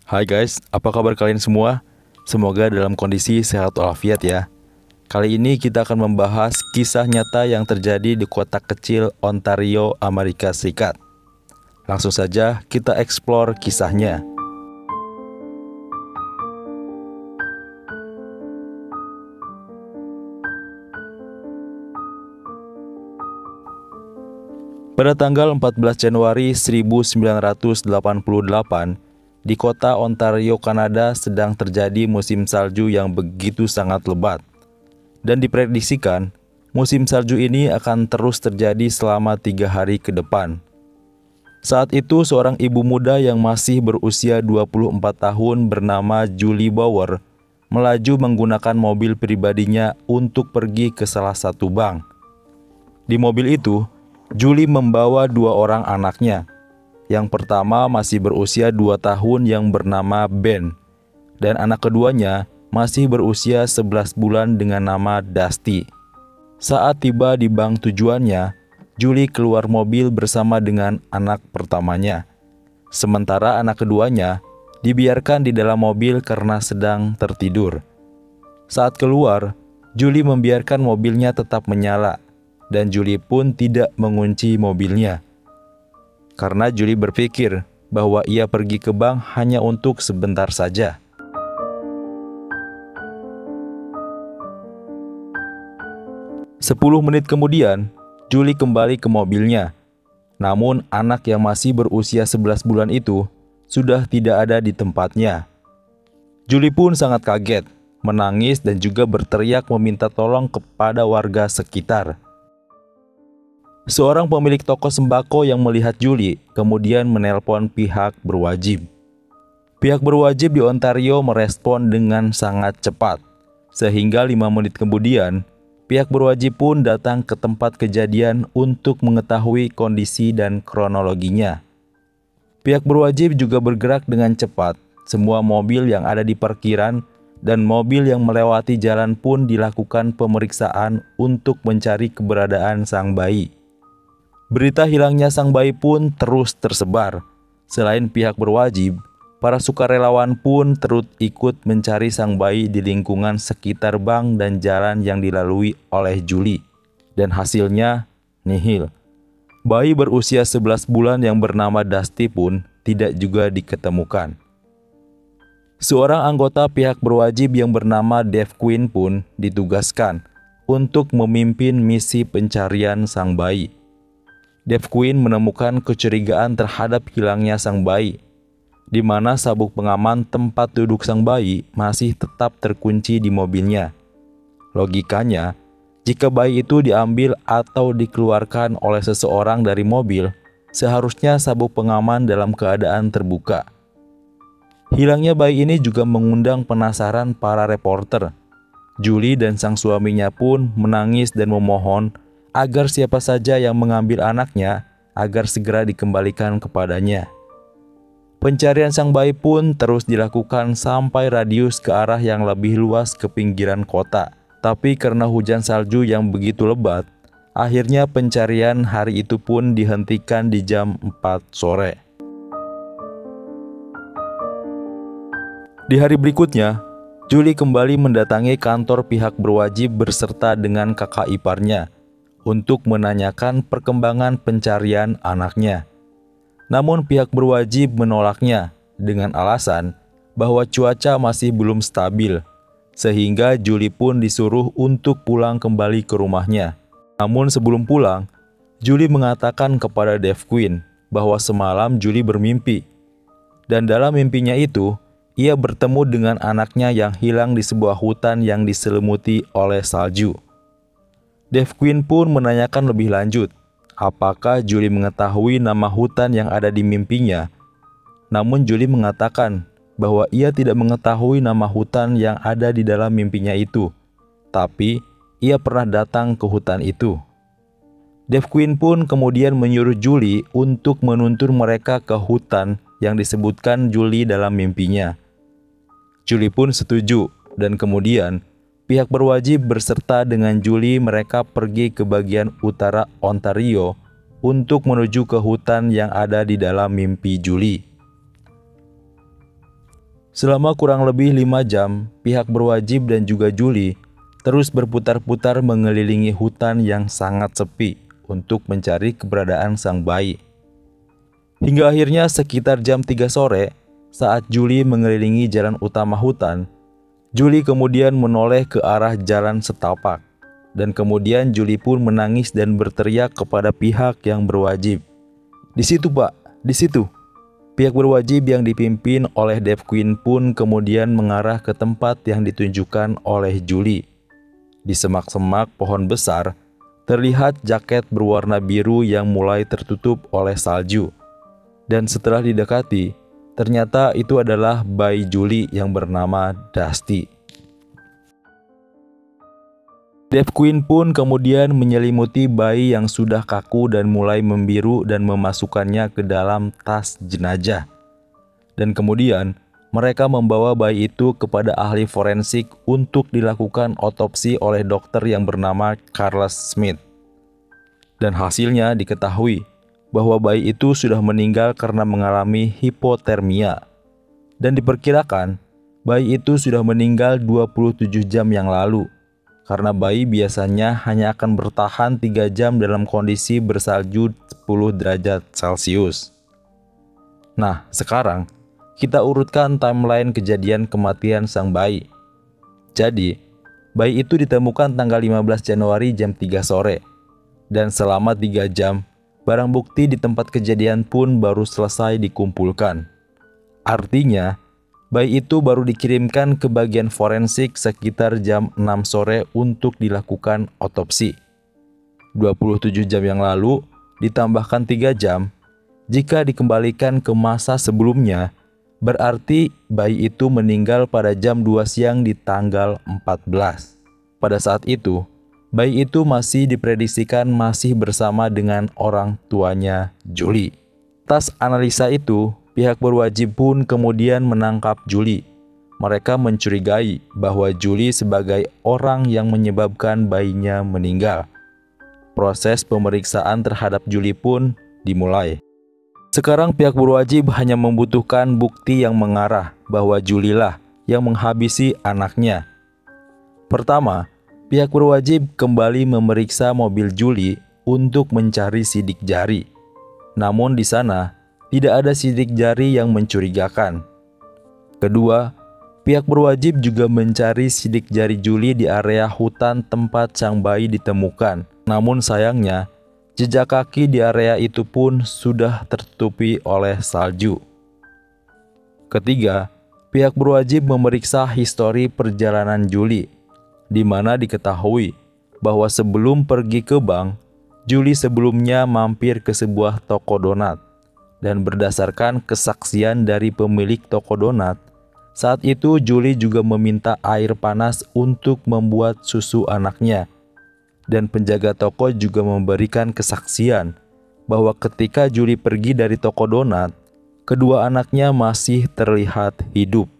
Hai guys, apa kabar kalian semua? Semoga dalam kondisi sehat walafiat ya. Kali ini kita akan membahas kisah nyata yang terjadi di kota kecil Ontario, Amerika Serikat. Langsung saja kita eksplor kisahnya. Pada tanggal 14 Januari 1988, di kota Ontario, Kanada sedang terjadi musim salju yang begitu sangat lebat. Dan diprediksikan, musim salju ini akan terus terjadi selama 3 hari ke depan. Saat itu seorang ibu muda yang masih berusia 24 tahun bernama Julie Bauer melaju menggunakan mobil pribadinya untuk pergi ke salah satu bank. Di mobil itu, Julie membawa 2 orang anaknya. Yang pertama masih berusia 2 tahun yang bernama Ben, dan anak keduanya masih berusia 11 bulan dengan nama Dusty. Saat tiba di bank tujuannya, Julie keluar mobil bersama dengan anak pertamanya. Sementara anak keduanya dibiarkan di dalam mobil karena sedang tertidur. Saat keluar, Julie membiarkan mobilnya tetap menyala, dan Julie pun tidak mengunci mobilnya. Karena Julie berpikir bahwa ia pergi ke bank hanya untuk sebentar saja. Sepuluh menit kemudian, Julie kembali ke mobilnya. Namun anak yang masih berusia 11 bulan itu sudah tidak ada di tempatnya. Julie pun sangat kaget, menangis dan juga berteriak meminta tolong kepada warga sekitar. Seorang pemilik toko sembako yang melihat Julie kemudian menelpon pihak berwajib. Pihak berwajib di Ontario merespon dengan sangat cepat, sehingga 5 menit kemudian, pihak berwajib pun datang ke tempat kejadian untuk mengetahui kondisi dan kronologinya. Pihak berwajib juga bergerak dengan cepat. Semua mobil yang ada di parkiran dan mobil yang melewati jalan pun dilakukan pemeriksaan untuk mencari keberadaan sang bayi. Berita hilangnya sang bayi pun terus tersebar. Selain pihak berwajib, para sukarelawan pun turut ikut mencari sang bayi di lingkungan sekitar bank dan jalan yang dilalui oleh Julie. Dan hasilnya nihil. Bayi berusia 11 bulan yang bernama Dusty pun tidak juga diketemukan. Seorang anggota pihak berwajib yang bernama Dave Quinn pun ditugaskan untuk memimpin misi pencarian sang bayi. Dave Quinn menemukan kecurigaan terhadap hilangnya sang bayi, di mana sabuk pengaman tempat duduk sang bayi masih tetap terkunci di mobilnya. Logikanya, jika bayi itu diambil atau dikeluarkan oleh seseorang dari mobil, seharusnya sabuk pengaman dalam keadaan terbuka. Hilangnya bayi ini juga mengundang penasaran para reporter. Julie dan sang suaminya pun menangis dan memohon agar siapa saja yang mengambil anaknya agar segera dikembalikan kepadanya. Pencarian sang bayi pun terus dilakukan sampai radius ke arah yang lebih luas ke pinggiran kota. Tapi karena hujan salju yang begitu lebat, akhirnya pencarian hari itu pun dihentikan di jam 4 sore. Di hari berikutnya, Julie kembali mendatangi kantor pihak berwajib berserta dengan kakak iparnya untuk menanyakan perkembangan pencarian anaknya. Namun pihak berwajib menolaknya dengan alasan bahwa cuaca masih belum stabil, sehingga Julie pun disuruh untuk pulang kembali ke rumahnya. Namun sebelum pulang, Julie mengatakan kepada Dave Quinn bahwa semalam Julie bermimpi, dan dalam mimpinya itu, ia bertemu dengan anaknya yang hilang di sebuah hutan yang diselimuti oleh salju. Dave Quinn pun menanyakan lebih lanjut, apakah Julie mengetahui nama hutan yang ada di mimpinya. Namun Julie mengatakan bahwa ia tidak mengetahui nama hutan yang ada di dalam mimpinya itu, tapi ia pernah datang ke hutan itu. Dave Quinn pun kemudian menyuruh Julie untuk menuntun mereka ke hutan yang disebutkan Julie dalam mimpinya. Julie pun setuju, dan kemudian pihak berwajib berserta dengan Julie mereka pergi ke bagian utara Ontario untuk menuju ke hutan yang ada di dalam mimpi Julie. Selama kurang lebih 5 jam, pihak berwajib dan juga Julie terus berputar-putar mengelilingi hutan yang sangat sepi untuk mencari keberadaan sang bayi. Hingga akhirnya sekitar jam 3 sore, saat Julie mengelilingi jalan utama hutan, Julie kemudian menoleh ke arah jalan setapak. Dan kemudian Julie pun menangis dan berteriak kepada pihak yang berwajib. "Di situ, Pak, di situ." Pihak berwajib yang dipimpin oleh Dave Quinn pun kemudian mengarah ke tempat yang ditunjukkan oleh Julie. Di semak-semak pohon besar, terlihat jaket berwarna biru yang mulai tertutup oleh salju. Dan setelah didekati, ternyata itu adalah bayi Julie yang bernama Dusty. Dave Quinn pun kemudian menyelimuti bayi yang sudah kaku dan mulai membiru dan memasukkannya ke dalam tas jenazah. Dan kemudian mereka membawa bayi itu kepada ahli forensik untuk dilakukan otopsi oleh dokter yang bernama Carlos Smith. Dan hasilnya diketahui bahwa bayi itu sudah meninggal karena mengalami hipotermia. Dan diperkirakan bayi itu sudah meninggal 27 jam yang lalu. Karena bayi biasanya hanya akan bertahan 3 jam dalam kondisi bersalju 10 derajat Celcius. Nah, sekarang kita urutkan timeline kejadian kematian sang bayi. Jadi, bayi itu ditemukan tanggal 15 Januari jam 3 sore. Dan selama 3 jam, barang bukti di tempat kejadian pun baru selesai dikumpulkan. Artinya, bayi itu baru dikirimkan ke bagian forensik sekitar jam 6 sore untuk dilakukan otopsi. 27 jam yang lalu ditambahkan 3 jam, jika dikembalikan ke masa sebelumnya, berarti bayi itu meninggal pada jam 2 siang di tanggal 14. Pada saat itu, bayi itu masih diprediksikan masih bersama dengan orang tuanya Julie. Atas analisa itu, pihak berwajib pun kemudian menangkap Julie. Mereka mencurigai bahwa Julie sebagai orang yang menyebabkan bayinya meninggal. Proses pemeriksaan terhadap Julie pun dimulai. Sekarang pihak berwajib hanya membutuhkan bukti yang mengarah bahwa Julie lah yang menghabisi anaknya. Pertama, pihak berwajib kembali memeriksa mobil Julie untuk mencari sidik jari. Namun di sana tidak ada sidik jari yang mencurigakan. Kedua, pihak berwajib juga mencari sidik jari Julie di area hutan tempat sang bayi ditemukan. Namun sayangnya, jejak kaki di area itu pun sudah tertutupi oleh salju. Ketiga, pihak berwajib memeriksa histori perjalanan Julie, di mana diketahui bahwa sebelum pergi ke bank, Julie sebelumnya mampir ke sebuah toko donat. Dan berdasarkan kesaksian dari pemilik toko donat, saat itu Julie juga meminta air panas untuk membuat susu anaknya. Dan penjaga toko juga memberikan kesaksian bahwa ketika Julie pergi dari toko donat, kedua anaknya masih terlihat hidup.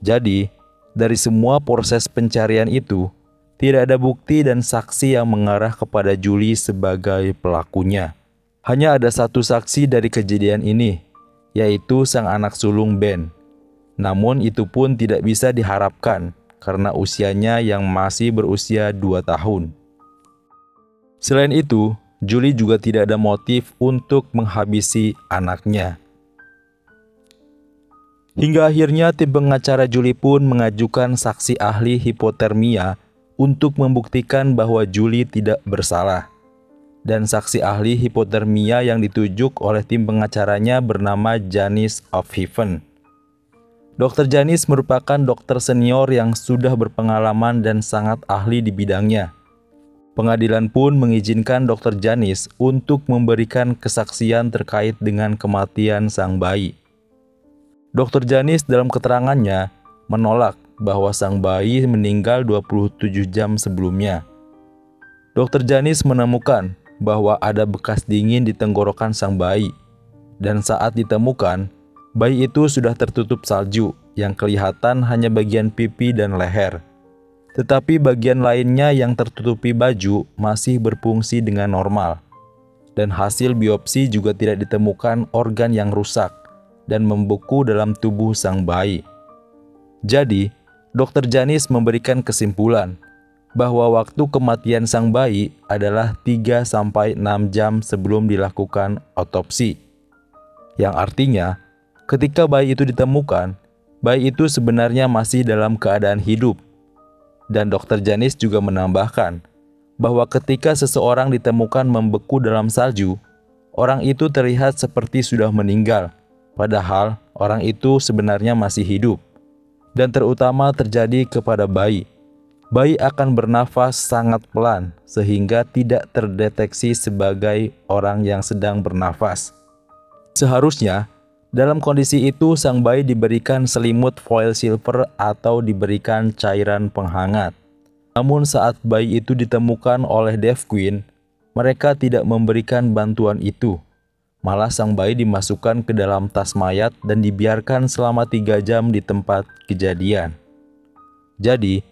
Jadi, dari semua proses pencarian itu, tidak ada bukti dan saksi yang mengarah kepada Julie sebagai pelakunya. Hanya ada satu saksi dari kejadian ini, yaitu sang anak sulung Ben. Namun itu pun tidak bisa diharapkan karena usianya yang masih berusia 2 tahun. Selain itu, Julie juga tidak ada motif untuk menghabisi anaknya. Hingga akhirnya tim pengacara Julie pun mengajukan saksi ahli hipotermia untuk membuktikan bahwa Julie tidak bersalah. Dan saksi ahli hipotermia yang ditunjuk oleh tim pengacaranya bernama Janice of Heaven. Dr. Janice merupakan dokter senior yang sudah berpengalaman dan sangat ahli di bidangnya. Pengadilan pun mengizinkan Dr. Janice untuk memberikan kesaksian terkait dengan kematian sang bayi. Dr. Janice dalam keterangannya menolak bahwa sang bayi meninggal 27 jam sebelumnya. Dr. Janice menemukan bahwa ada bekas dingin di tenggorokan sang bayi, dan saat ditemukan, bayi itu sudah tertutup salju yang kelihatan hanya bagian pipi dan leher. Tetapi bagian lainnya yang tertutupi baju masih berfungsi dengan normal. Dan hasil biopsi juga tidak ditemukan organ yang rusak, dan membeku dalam tubuh sang bayi. Jadi, Dr. Janis memberikan kesimpulan bahwa waktu kematian sang bayi adalah 3-6 jam sebelum dilakukan otopsi. Yang artinya, ketika bayi itu ditemukan, bayi itu sebenarnya masih dalam keadaan hidup. Dan Dr. Janis juga menambahkan bahwa ketika seseorang ditemukan membeku dalam salju, orang itu terlihat seperti sudah meninggal, padahal orang itu sebenarnya masih hidup. Dan terutama terjadi kepada bayi. Bayi akan bernafas sangat pelan sehingga tidak terdeteksi sebagai orang yang sedang bernafas. Seharusnya, dalam kondisi itu sang bayi diberikan selimut foil silver atau diberikan cairan penghangat. Namun saat bayi itu ditemukan oleh Dev Queen, mereka tidak memberikan bantuan itu. Malah sang bayi dimasukkan ke dalam tas mayat dan dibiarkan selama 3 jam di tempat kejadian. Jadi,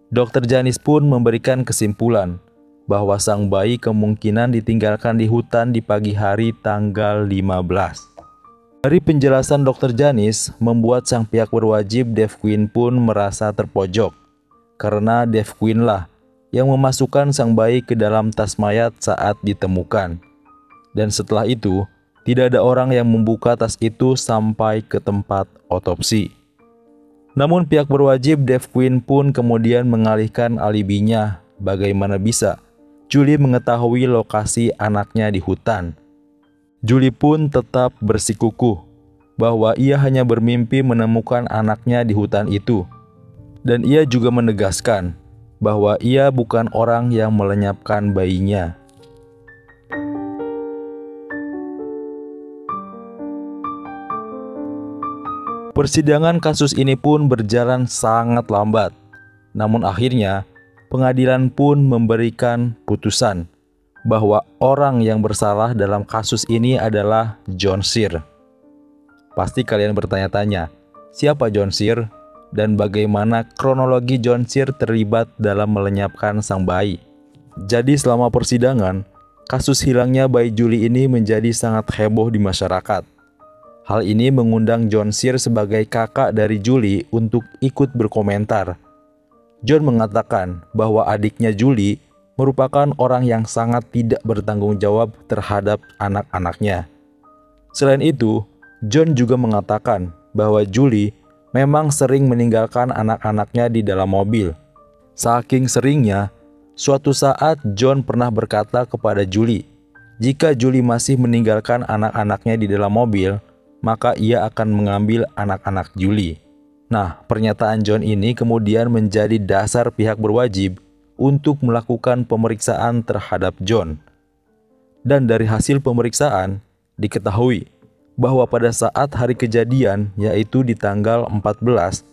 Dr. Janis pun memberikan kesimpulan bahwa sang bayi kemungkinan ditinggalkan di hutan di pagi hari tanggal 15. Dari penjelasan Dr. Janis membuat sang pihak berwajib Dev Queen pun merasa terpojok, karena Dev Queen lah yang memasukkan sang bayi ke dalam tas mayat saat ditemukan. Dan setelah itu, tidak ada orang yang membuka tas itu sampai ke tempat otopsi. Namun pihak berwajib Dev Queen pun kemudian mengalihkan alibinya. Bagaimana bisa Julie mengetahui lokasi anaknya di hutan? Julie pun tetap bersikukuh bahwa ia hanya bermimpi menemukan anaknya di hutan itu. Dan ia juga menegaskan bahwa ia bukan orang yang melenyapkan bayinya. Persidangan kasus ini pun berjalan sangat lambat. Namun akhirnya, pengadilan pun memberikan putusan bahwa orang yang bersalah dalam kasus ini adalah John Sear. Pasti kalian bertanya-tanya, siapa John Sear dan bagaimana kronologi John Sear terlibat dalam melenyapkan sang bayi. Jadi selama persidangan, kasus hilangnya bayi Julie ini menjadi sangat heboh di masyarakat. Hal ini mengundang John Sear sebagai kakak dari Julie untuk ikut berkomentar. John mengatakan bahwa adiknya Julie merupakan orang yang sangat tidak bertanggung jawab terhadap anak-anaknya. Selain itu, John juga mengatakan bahwa Julie memang sering meninggalkan anak-anaknya di dalam mobil. Saking seringnya, suatu saat John pernah berkata kepada Julie, jika Julie masih meninggalkan anak-anaknya di dalam mobil, maka ia akan mengambil anak-anak Julie. Nah, pernyataan John ini kemudian menjadi dasar pihak berwajib untuk melakukan pemeriksaan terhadap John. Dan dari hasil pemeriksaan, diketahui bahwa pada saat hari kejadian, yaitu di tanggal 14,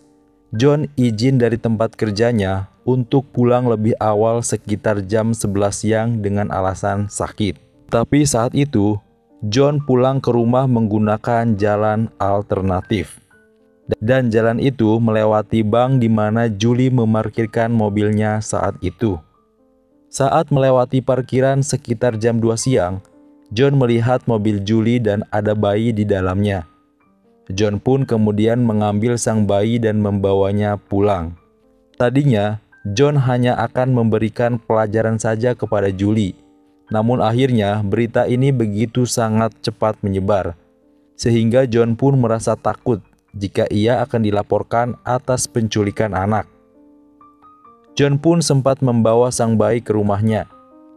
John izin dari tempat kerjanya untuk pulang lebih awal sekitar jam 11 siang dengan alasan sakit. Tapi saat itu, John pulang ke rumah menggunakan jalan alternatif. Dan jalan itu melewati bank di mana Julie memarkirkan mobilnya saat itu. Saat melewati parkiran sekitar jam 2 siang, John melihat mobil Julie dan ada bayi di dalamnya. John pun kemudian mengambil sang bayi dan membawanya pulang. Tadinya, John hanya akan memberikan pelajaran saja kepada Julie. Namun akhirnya berita ini begitu sangat cepat menyebar, sehingga John pun merasa takut jika ia akan dilaporkan atas penculikan anak. John pun sempat membawa sang bayi ke rumahnya,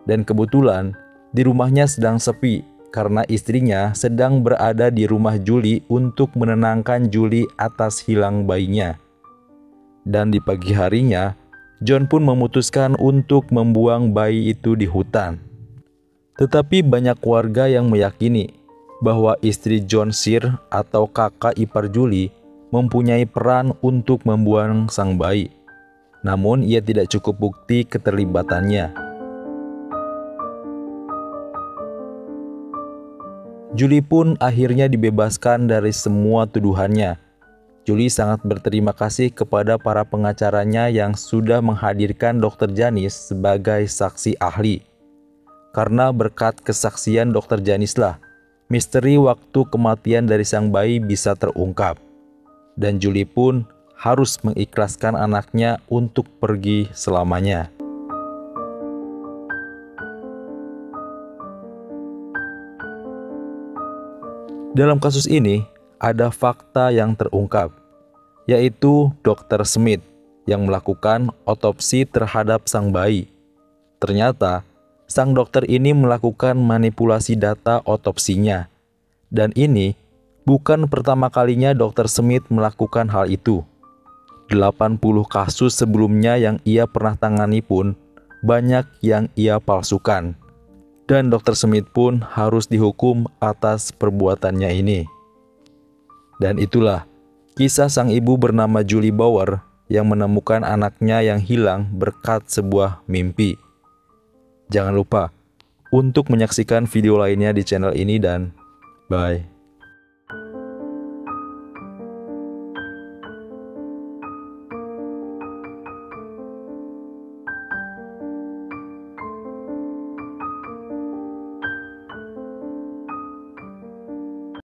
dan kebetulan di rumahnya sedang sepi karena istrinya sedang berada di rumah Julie untuk menenangkan Julie atas hilang bayinya. Dan di pagi harinya, John pun memutuskan untuk membuang bayi itu di hutan. Tetapi banyak warga yang meyakini bahwa istri John Sear atau kakak ipar Julie mempunyai peran untuk membuang sang bayi. Namun ia tidak cukup bukti keterlibatannya. Julie pun akhirnya dibebaskan dari semua tuduhannya. Julie sangat berterima kasih kepada para pengacaranya yang sudah menghadirkan Dr. Janis sebagai saksi ahli. Karena berkat kesaksian Dr. Janis lah, misteri waktu kematian dari sang bayi bisa terungkap. Dan Julie pun harus mengikhlaskan anaknya untuk pergi selamanya. Dalam kasus ini, ada fakta yang terungkap, yaitu Dr. Smith yang melakukan otopsi terhadap sang bayi. Ternyata, sang dokter ini melakukan manipulasi data otopsinya. Dan ini bukan pertama kalinya Dr. Smith melakukan hal itu. 80 kasus sebelumnya yang ia pernah tangani pun banyak yang ia palsukan. Dan Dr. Smith pun harus dihukum atas perbuatannya ini. Dan itulah kisah sang ibu bernama Julie Bauer yang menemukan anaknya yang hilang berkat sebuah mimpi. Jangan lupa untuk menyaksikan video lainnya di channel ini dan bye.